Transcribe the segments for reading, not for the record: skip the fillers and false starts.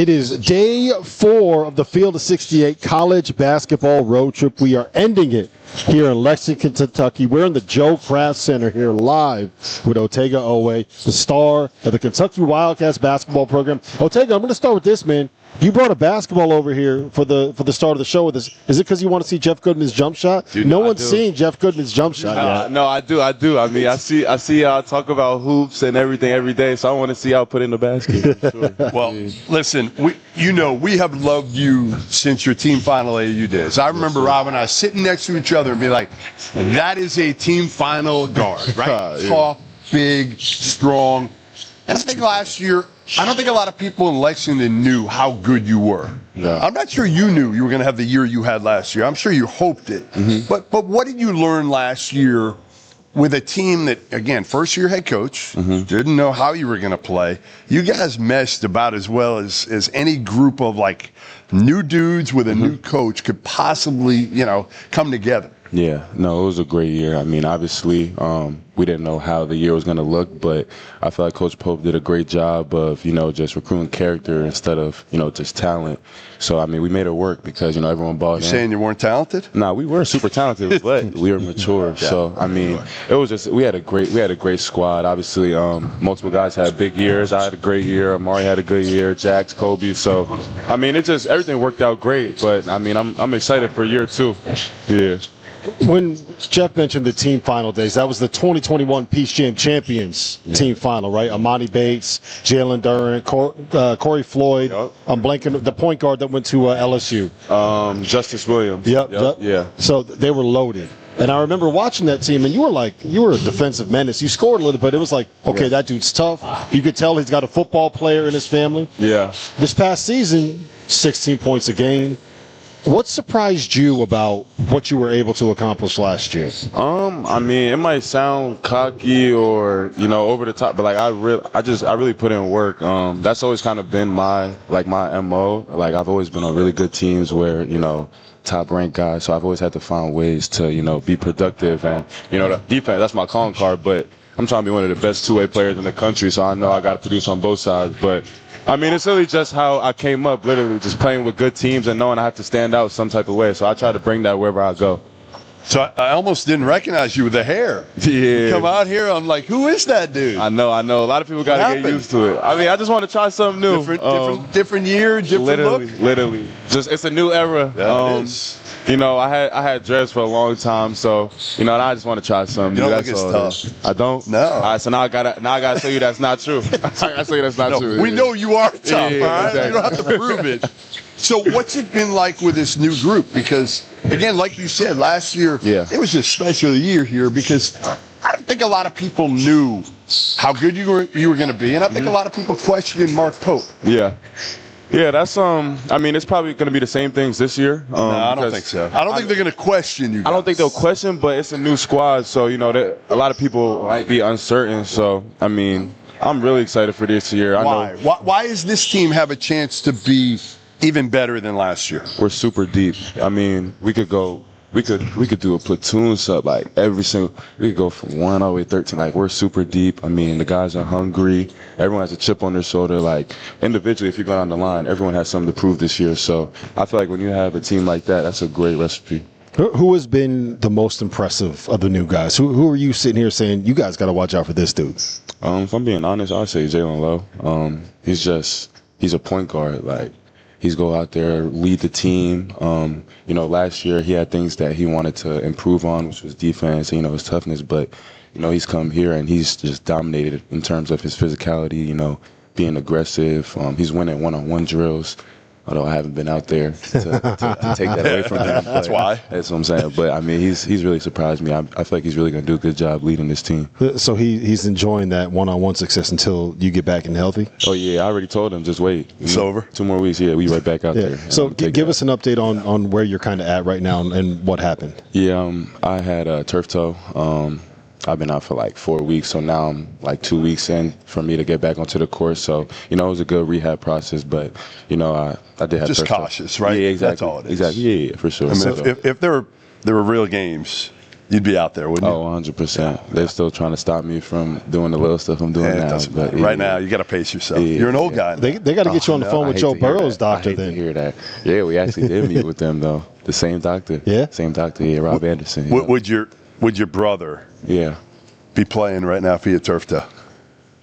It is day 4 of the Field of 68 college basketball road trip. We are ending it here in Lexington, Kentucky. We're in the Joe Kraft Center here live with Otega Oweh, the star of the Kentucky Wildcats basketball program. Otega, I'm going to start with this, man. You brought a basketball over here for the start of the show with us. Is it because you want to see Jeff Goodman's jump shot? Dude, no one's seen Jeff Goodman's jump shot yet. No, I do. I mean, I see y'all talk about hoops and everything every day, so I want to see y'all put in the basket. Sure. Well, listen, we have loved you since your team final AAU days. I remember Rob and I sitting next to each other and be like, that is a team final guard, right? Tough, big, strong. And I think last year, I don't think a lot of people in Lexington knew how good you were. No. I'm not sure you knew you were going to have the year you had last year. I'm sure you hoped it. Mm-hmm. But what did you learn last year with a team that, again, first-year head coach, didn't know how you were going to play? You guys meshed about as well as any group of, like, new dudes with a new coach could possibly, come together. Yeah, no, it was a great year. I mean, obviously, we didn't know how the year was going to look, but I feel like Coach Pope did a great job of, just recruiting character instead of, just talent. So, I mean, we made it work because, everyone bought in. You saying you weren't talented? Nah, we were super talented, but we were mature. So, I mean, it was just we had a great squad. Obviously, multiple guys had big years. I had a great year. Amari had a good year. Jax, Kobe. So, I mean, everything worked out great. But I mean, I'm excited for year 2. Yeah. When Jeff mentioned the team final days, that was the 2021 Peach Jam Champions team final, right? Amani Bates, Jalen Duran, Corey Floyd. Yep. I'm blanking the point guard that went to LSU. Justice Williams. Yep. Yeah. So they were loaded. And I remember watching that team, and you were a defensive menace. You scored a little, but it was like, okay, that dude's tough. You could tell he's got a football player in his family. Yeah. This past season, 16 points a game. What surprised you about what you were able to accomplish last year? I mean, it might sound cocky or over the top, but like I really put in work. That's always kind of been my MO. Like I've always been on really good teams where top ranked guys. So I've always had to find ways to be productive and the defense. That's my calling card, but I'm trying to be one of the best two-way players in the country. So I know I got to produce on both sides, but. I mean, it's really just how I came up, literally just playing with good teams and knowing I have to stand out some type of way. So I try to bring that wherever I go. So I almost didn't recognize you with the hair. Yeah. You come out here, I'm like, who is that dude? I know. A lot of people got to get used to it. I mean, I just want to try something new. Different year, different look? Literally. Just it's a new era. Yeah, it is. I had dreads for a long time, so I just want to try something. You don't look as tough. I don't. No. All right, so now I gotta show you that's not true. I gotta show you that's not true. We know you are tough. Yeah, all right? exactly. You don't have to prove it. So what's it been like with this new group? Because again, like you said, last year it was a special year here because I don't think a lot of people knew how good you were going to be, and I think a lot of people questioned Mark Pope. Yeah. Yeah, that's I mean, it's probably going to be the same things this year. No, I don't think so. I don't think they're going to question you guys. I don't think they'll question, but it's a new squad, so a lot of people might be uncertain. So I mean, I'm really excited for this year. Why? Why does this team have a chance to be even better than last year? We're super deep. I mean, we could do a platoon sub we could go from 1 all the way to 13. Like we're super deep. I mean, the guys are hungry. Everyone has a chip on their shoulder. Like individually, if you go on the line, everyone has something to prove this year. So I feel like when you have a team like that, that's a great recipe. Who has been the most impressive of the new guys? Who are you sitting here saying you guys got to watch out for this dude? If I'm being honest, I'd say Jalen Lowe. He's a point guard. Like. He's go out there, lead the team. Last year he had things that he wanted to improve on, which was defense, his toughness. But, he's come here and he's just dominated in terms of his physicality, being aggressive. He's winning one-on-one drills. Although I haven't been out there to take that away from him. That's why. That's what I'm saying. But, I mean, he's really surprised me. I feel like he's really going to do a good job leading this team. So he's enjoying that one-on-one success until you get back and healthy? Oh, yeah. I already told him, just wait. It's over? 2 more weeks. Yeah, we right back out there. So give us an update on where you're kind of at right now and what happened. Yeah, I had a turf toe. I've been out for like 4 weeks, so now I'm like 2 weeks in for me to get back onto the court. So, it was a good rehab process, but, I did have just cautious, right? Yeah, exactly. That's all it is. Exactly. Yeah, for sure. I mean, if there were real games, you'd be out there, wouldn't you? Oh, 100%. They're still trying to stop me from doing the little stuff I'm doing Yeah, it now. doesn't But matter. Right now, you got to pace yourself. Yeah, You're an old guy. They got to get you on the phone with Joe Burrow's doctor I hate then. to hear that. Yeah, we actually did meet with them though. The same doctor. Yeah? Same doctor. Yeah, Rob Anderson. Yeah. Would your brother Yeah. be playing right now for your turf toe?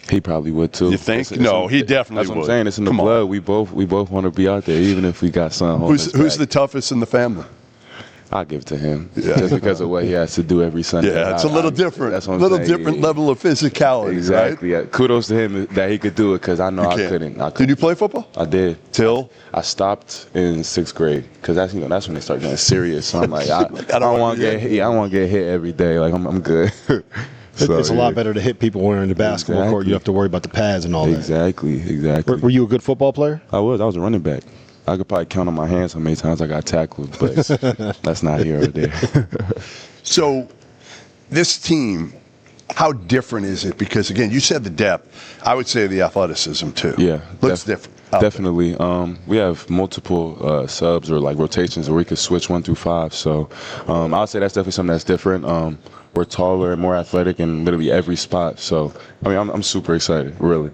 He probably would too. You think? No, he definitely That's what would. I'm saying. It's in the Come on. blood. We both want to be out there, even if we got something. Who's the toughest in the family? I'll give it to him. Yeah. Just because of what he has to do every Sunday. Yeah, it's a little different. That's what I'm little saying. different level of physicality, Exactly. right? Yeah. Kudos to him that he could do it because I know I can't. couldn't. Did you play football? I did. Till? I stopped in 6th grade because that's when they start getting serious. So I'm like, I don't want to get hit. I don't want to get hit every day. Like I'm good. So, It's a lot better to hit people when you're in the basketball court. You have to worry about the pads and all that. Exactly. Were you a good football player? I was a running back. I could probably count on my hands how many times I got tackled, but that's not here or there. So, this team, how different is it? Because again, you said the depth. I would say the athleticism too. Yeah, looks different. out there. Definitely. We have multiple subs or like rotations where we could switch 1 through 5. So I would say that's definitely something that's different. We're taller and more athletic in literally every spot. So I mean, I'm super excited, really.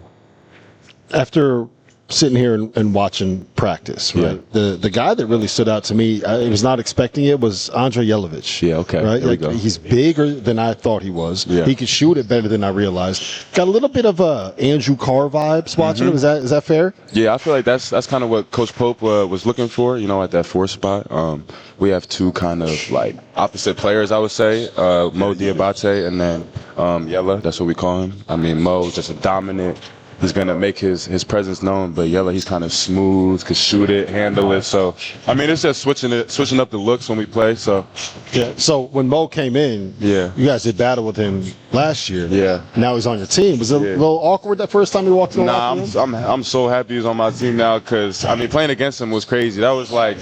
After sitting here and watching practice, right? Yeah. The guy that really stood out to me, I was not expecting it, was Andre Yelovich. Yeah, okay. Right? There we go. He's bigger than I thought he was. Yeah. He could shoot it better than I realized. Got a little bit of Andrew Carr vibes watching him. Is that fair? Yeah, I feel like that's kind of what Coach Pope was looking for, at that 4th spot. We have two kind of like opposite players, I would say, Mo Diabate and then Yella, that's what we call him. I mean, Mo is just a dominant. He's going to make his presence known, but Yella, he's kind of smooth, could shoot it, handle it. So, I mean, it's just switching up the looks when we play. So, Yeah. So when Mo came in, Yeah. you guys did battle with him last year. Yeah. Now he's on your team. Was it a little awkward that first time you walked in the nah, locker room? I'm so happy he's on my team now because, I mean, playing against him was crazy. That was like,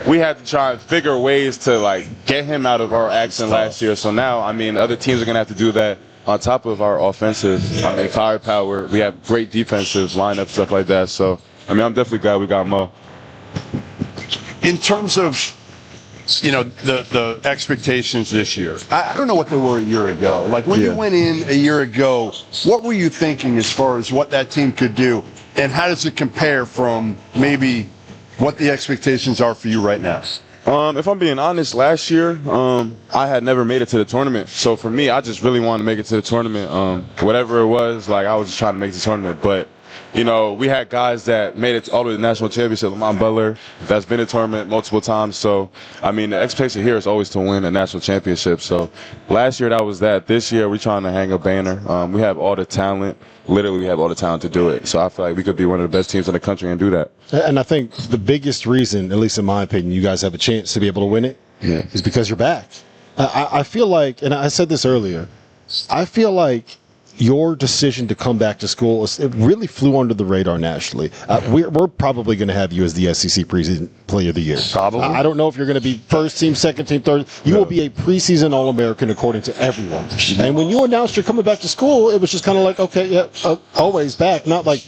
we had to try and figure ways to, like, get him out of our accent last year. So now, I mean, other teams are going to have to do that. On top of our offensive, firepower, we have great defensive lineup, stuff like that. So, I mean, I'm definitely glad we got Mo. In terms of, the expectations this year, I don't know what they were a year ago. Like when you went in a year ago, what were you thinking as far as what that team could do, and how does it compare from maybe what the expectations are for you right now? If I'm being honest, last year, I had never made it to the tournament. So for me, I just really wanted to make it to the tournament. Whatever it was, like I was just trying to make the tournament. But, we had guys that made it all the way to the national championship. Lamont Butler, that's been in the tournament multiple times. So, I mean, the expectation here is always to win a national championship. So last year, that was that. This year, we're trying to hang a banner. We have all the talent. Literally, we have all the talent to do it. So I feel like we could be one of the best teams in the country and do that. And I think the biggest reason, at least in my opinion, you guys have a chance to be able to win it is because you're back. I feel like, and I said this earlier, I feel like your decision to come back to school, it really flew under the radar nationally. We're probably going to have you as the SEC preseason player of the year. Probably. I don't know if you're going to be first team, second team, third. You will be a preseason All-American according to everyone. And when you announced you're coming back to school, it was just kind of like, okay, yeah, always back. Not like,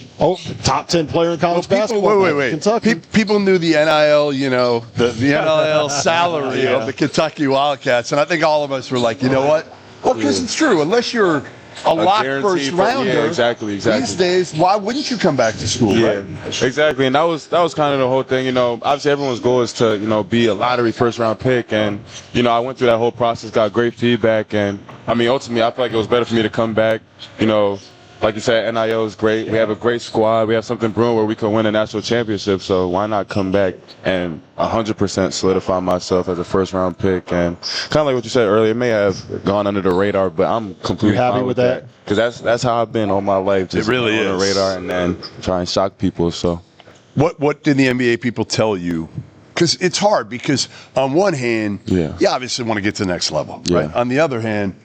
top 10 player in college basketball. Wait. Kentucky. People knew the NIL, the NIL salary of the Kentucky Wildcats, and I think all of us were like, you know what? Well, because it's true. Unless you're a locked first rounder. Yeah, exactly. These days, why wouldn't you come back to school? Yeah, right? exactly. And that was kind of the whole thing. Obviously everyone's goal is to, be a lottery first round pick. And, I went through that whole process, got great feedback. And, I mean, ultimately, I feel like it was better for me to come back. Like you said, NIL is great. We have a great squad. We have something brewing where we could win a national championship. So why not come back and 100% solidify myself as a first-round pick? And kind of like what you said earlier, it may have gone under the radar, but I'm completely happy fine with that? Because that's how I've been all my life. Just It really on the is. radar and then try and shock people. So What did the NBA people tell you? Because it's hard. Because on one hand, you obviously want to get to the next level. Yeah. Right? On the other hand,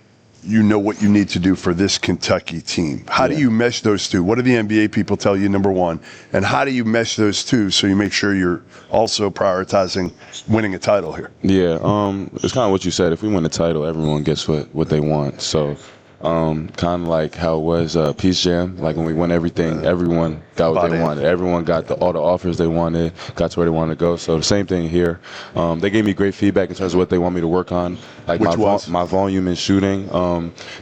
you know what you need to do for this Kentucky team. How do you mesh those two? What do the NBA people tell you, number one? And how do you mesh those two so you make sure you're also prioritizing winning a title here? Yeah, it's kind of what you said. If we win the title, everyone gets what they want. So kind of like how it was Peace Jam. Like when we win everything, everyone got what they wanted. Everyone got all the offers they wanted, got to where they wanted to go. So the same thing here. They gave me great feedback in terms of what they want me to work on, like my volume in shooting.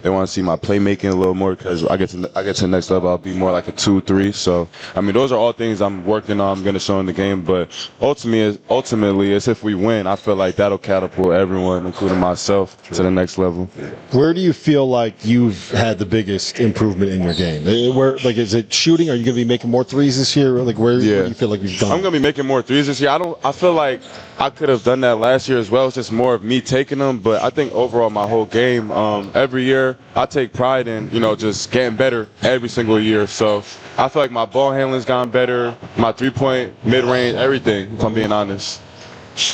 They want to see my playmaking a little more because I get to the next level, I'll be more like a 2-3. So I mean, those are all things I'm working on. I'm going to show in the game. But ultimately, it's if we win, I feel like that'll catapult everyone, including myself, to the next level. Where do you feel like you've had the biggest improvement in your game? Where, like, is it shooting? Are you going to be making more threes this year? Like, where do you feel like you've done? I'm going to be making more threes this year. I feel like I could have done that last year as well. It's just more of me taking them. But I think overall, my whole game, every year, I take pride in, just getting better every single year. So I feel like my ball handling's gotten better, my three-point, mid-range, everything, if I'm being honest.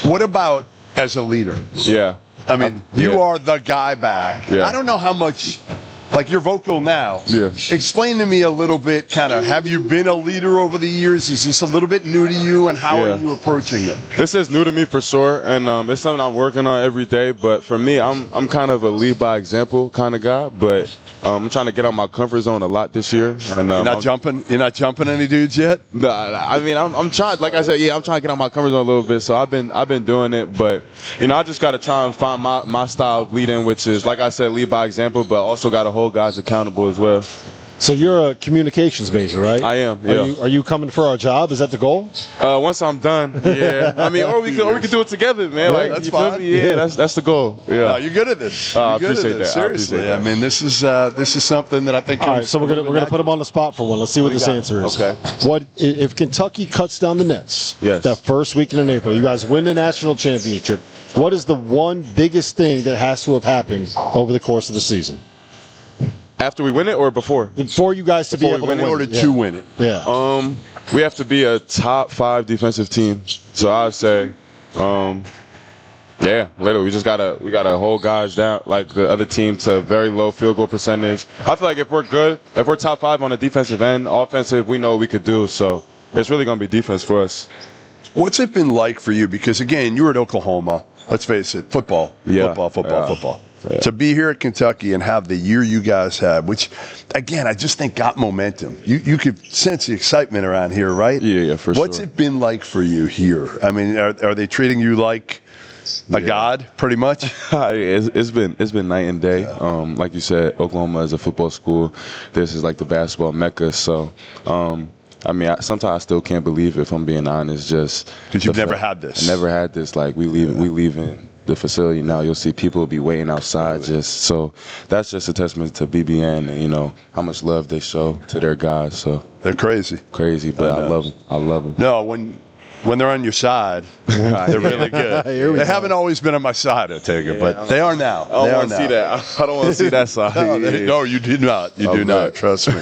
What about as a leader? Yeah. I mean, you are the guy back. Yeah. I don't know how much, like, you're vocal now. Yeah. Explain to me a little bit, kind of, have you been a leader over the years? Is this a little bit new to you, and how are you approaching it? This is new to me for sure, and it's something I'm working on every day. But for me, I'm kind of a lead by example kind of guy. But I'm trying to get out my comfort zone a lot this year. And, You're not jumping any dudes yet? No, I mean, I'm trying. Like I said, I'm trying to get out my comfort zone a little bit. So I've been doing it, but I just got to try and find my style of leading, which is, like I said, lead by example, but also got to hold guys accountable as well. So you're a communications major, right? I am. Yeah. Are you coming for our job? Is that the goal? Once I'm done, yeah. I mean, or we could do it together, man. Right, like, that's fine. Yeah, that's the goal. Yeah. No, you're good at this. I appreciate that. Seriously, I mean, this is something that I think. All right, so we're gonna put him on the spot for one. Let's see what this answer is. Okay. What if Kentucky cuts down the nets? Yes. That first weekend in April, you guys win the national championship. What is the one biggest thing that has to have happened over the course of the season? After we win it or before? For you guys to be able to win it. In order to win it. Yeah. We have to be a top 5 defensive team. So I'd say, literally, we gotta hold guys down, like the other team, to a very low field goal percentage. I feel like if we're good, if we're top 5 on the defensive end, offensive, we know what we could do. So it's really gonna be defense for us. What's it been like for you? Because again, you were at Oklahoma. Let's face it, football. Yeah. To be here at Kentucky and have the year you guys had, which, again, I just think got momentum. You could sense the excitement around here, right? Yeah, for sure. What's it been like for you here? I mean, are they treating you like a god, pretty much? It's been night and day. Like you said, Oklahoma is a football school. This is like the basketball mecca. So, I mean, sometimes I still can't believe it, if I'm being honest. Just because you've never had this. I never had this. Like we leaving the facility now. You'll see people will be waiting outside. Just so that's just a testament to BBN and how much love they show to their guys. So they're crazy, but I love them. I love them. No, when they're on your side, they're really good. They haven't always been on my side, Otega, but they are now. I don't want to see that. I don't want to see that side. No, you do not. You do not. Trust me.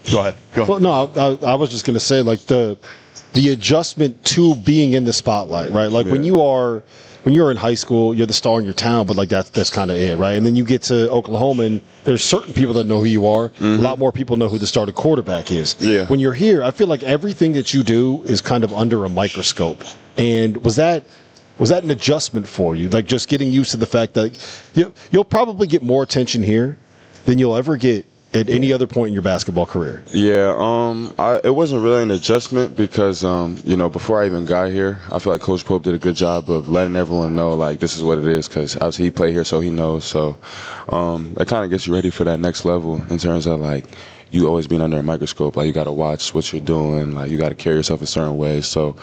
Go ahead. Well, no, I was just going to say, like, the adjustment to being in the spotlight, right? Like, when you're in high school, you're the star in your town, but, like, that's kind of it, right? And then you get to Oklahoma, and there's certain people that know who you are. Mm-hmm. A lot more people know who the starting quarterback is. Yeah. When you're here, I feel like everything that you do is kind of under a microscope. And was that an adjustment for you? Like, just getting used to the fact that you'll probably get more attention here than you'll ever get at any other point in your basketball career? Yeah, it wasn't really an adjustment because, before I even got here, I feel like Coach Pope did a good job of letting everyone know, like, this is what it is, because obviously he played here, so he knows. So that kind of gets you ready for that next level in terms of, like, you always being under a microscope. Like, you got to watch what you're doing. Like, you got to carry yourself a certain way. So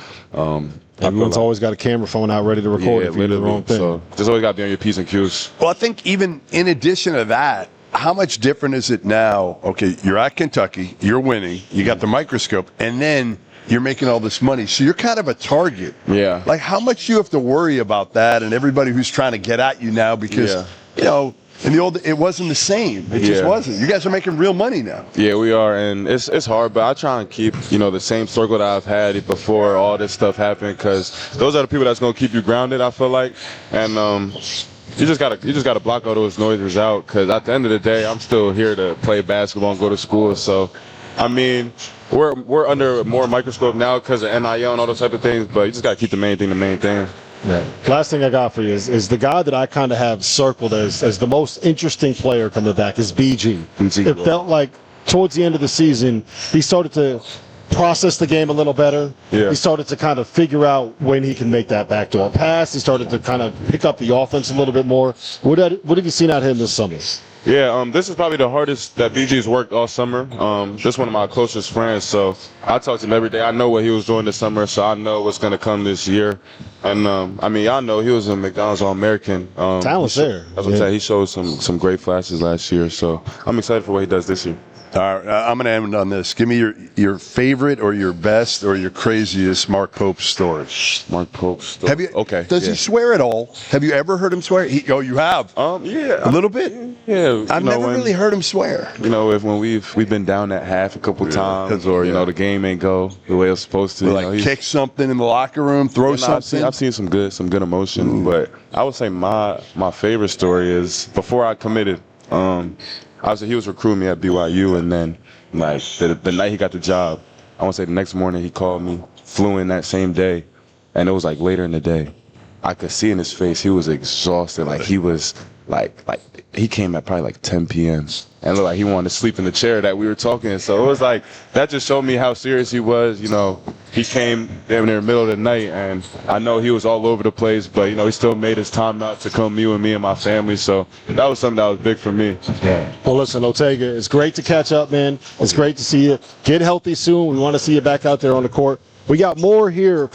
everyone's always got a camera phone out ready to record if you do the wrong thing. So just always got to be on your P's and Q's. Well, I think even in addition to that, how much different is it now? Okay, you're at Kentucky, you're winning, you got the microscope, and then you're making all this money. So you're kind of a target. Yeah. Like, how much you have to worry about that and everybody who's trying to get at you now because, in the old, it wasn't the same. It just wasn't. You guys are making real money now. Yeah, we are, and it's hard, but I try and keep, the same circle that I've had before all this stuff happened, because those are the people that's going to keep you grounded, I feel like. And you just gotta block all those noises out, because at the end of the day, I'm still here to play basketball and go to school. So, I mean, we're under more microscope now because of NIL and all those type of things, but you just gotta keep the main thing. Yeah. Last thing I got for you is the guy that I kind of have circled as the most interesting player coming back is BG. It felt like towards the end of the season, he started to process the game a little better. Yeah. He started to kind of figure out when he can make that backdoor pass. He started to kind of pick up the offense a little bit more. What have you seen out of him this summer? Yeah, this is probably the hardest that BG's worked all summer. Just one of my closest friends, so I talk to him every day. I know what he was doing this summer, so I know what's going to come this year. And, I mean, y'all know he was a McDonald's All-American. Talent's there. That's what I'm saying. He showed some great flashes last year, so I'm excited for what he does this year. All right, I'm going to end on this. Give me your favorite or your best or your craziest Mark Pope story. Mark Pope story. Have you? Okay. Does he swear at all? Have you ever heard him swear? You have. Yeah. A little bit. Yeah. I've never really heard him swear. You know, when we've been down at half a couple times, or you know the game ain't go the way it was supposed to. Like kick something in the locker room, throw something. I've seen some good emotion, but I would say my favorite story is before I committed. Obviously, he was recruiting me at BYU, and then like the night he got the job, I want to say the next morning he called me, flew in that same day, and it was like later in the day. I could see in his face he was exhausted, like he was like he came at probably like 10 p.m. and looked like he wanted to sleep in the chair that we were talking. So it was like that just showed me how serious he was. You know, he came damn near the middle of the night, and I know he was all over the place, but you know he still made his time out to come meet with me and my family. So that was something that was big for me. Well, listen, Otega, it's great to catch up, man. It's great to see you. Get healthy soon. We want to see you back out there on the court. We got more here.